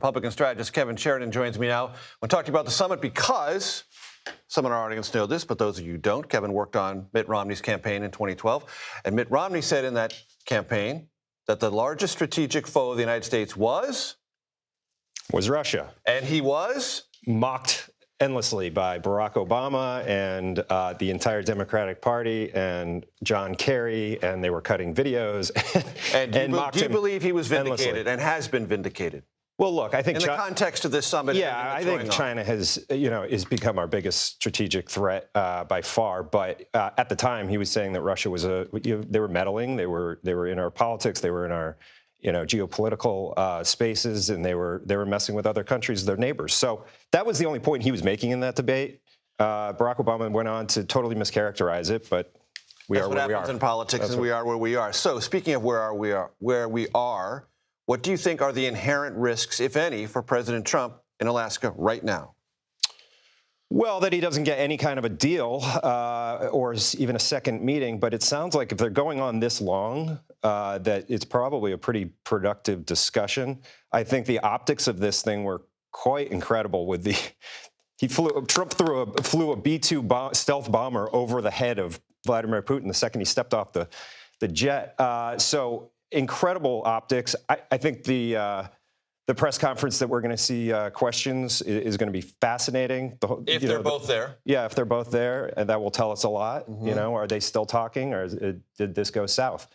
Republican strategist Kevin Sheridan joins me now. We'll talk to you about the summit because some in our audience know this, but those of you who don't, Kevin worked on Mitt Romney's campaign in 2012. And Mitt Romney said in that campaign that the largest strategic foe of the United States was Russia. And he was mocked endlessly by Barack Obama and the entire Democratic Party and John Kerry, and they were cutting videos and do you believe he was vindicated endlessly. And has been vindicated? Well, look, I think in the context of this summit. Yeah, I think China has, has become our biggest strategic threat by far. But at the time, he was saying that Russia was they were meddling. They were in our politics. They were in our geopolitical spaces, and they were messing with other countries, their neighbors. So that was the only point he was making in that debate. Barack Obama went on to totally mischaracterize it, but we are where we are. That's what happens in politics, and we are where we are. So speaking of where we are, what do you think are the inherent risks, if any, for President Trump in Alaska right now? Well, that he doesn't get any kind of a deal or even a second meeting. But it sounds like if they're going on this long, that it's probably a pretty productive discussion. I think the optics of this thing were quite incredible with Trump flew a B-2 stealth bomber over the head of Vladimir Putin the second he stepped off the jet. So incredible optics. I think the press conference that we're going to see questions is going to be fascinating. If they're both there. Yeah, if they're both there, and that will tell us a lot. Mm-hmm. Are they still talking, or did this go south?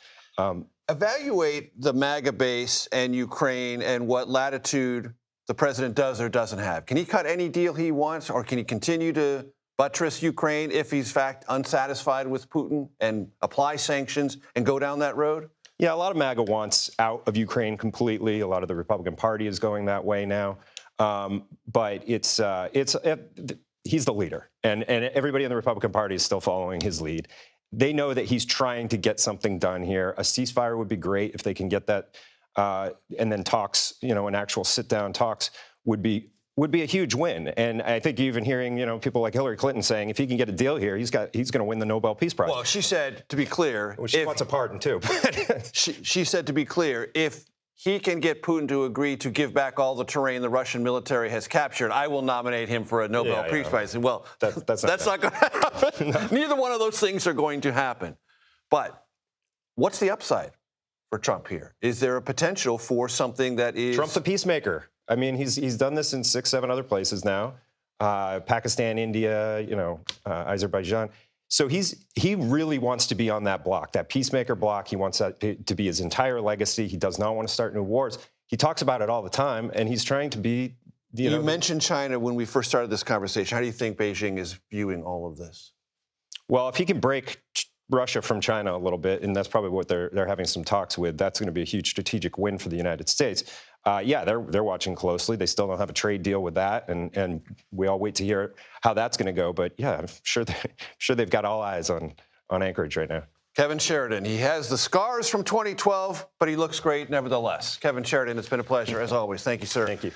Evaluate the MAGA base and Ukraine and what latitude the president does or doesn't have. Can he cut any deal he wants, or can he continue to buttress Ukraine if he's, in fact, unsatisfied with Putin and apply sanctions and go down that road? Yeah, a lot of MAGA wants out of Ukraine completely. A lot of the Republican Party is going that way now. But he's the leader, and everybody in the Republican Party is still following his lead. They know that he's trying to get something done here. A ceasefire would be great if they can get that, and then talks, an actual sit-down talks would be a huge win. And I think even hearing, people like Hillary Clinton saying if he can get a deal here, he's going to win the Nobel Peace Prize. Well, she said, to be clear, well, she wants a pardon too. she said, to be clear, if he can get Putin to agree to give back all the terrain the Russian military has captured, I will nominate him for a Nobel Peace Prize. Well, that's not going to happen. No. Neither one of those things are going to happen. But what's the upside for Trump here? Is there a potential for something that is... Trump's a peacemaker. I mean, he's done this in 6, 7 other places now, Pakistan, India, Azerbaijan. So he really wants to be on that block, that peacemaker block. He wants that to be his entire legacy. He does not want to start new wars. He talks about it all the time, and he's trying to be. You mentioned China when we first started this conversation. How do you think Beijing is viewing all of this? Well, if he can break Russia from China a little bit, and that's probably what they're having some talks with, that's going to be a huge strategic win for the United States. Yeah, they're watching closely. They still don't have a trade deal with that, and we all wait to hear how that's going to go. But yeah, I'm sure they've got all eyes on Anchorage right now. Kevin Sheridan, he has the scars from 2012, but he looks great nevertheless. Kevin Sheridan, it's been a pleasure as always. Thank you, sir. Thank you.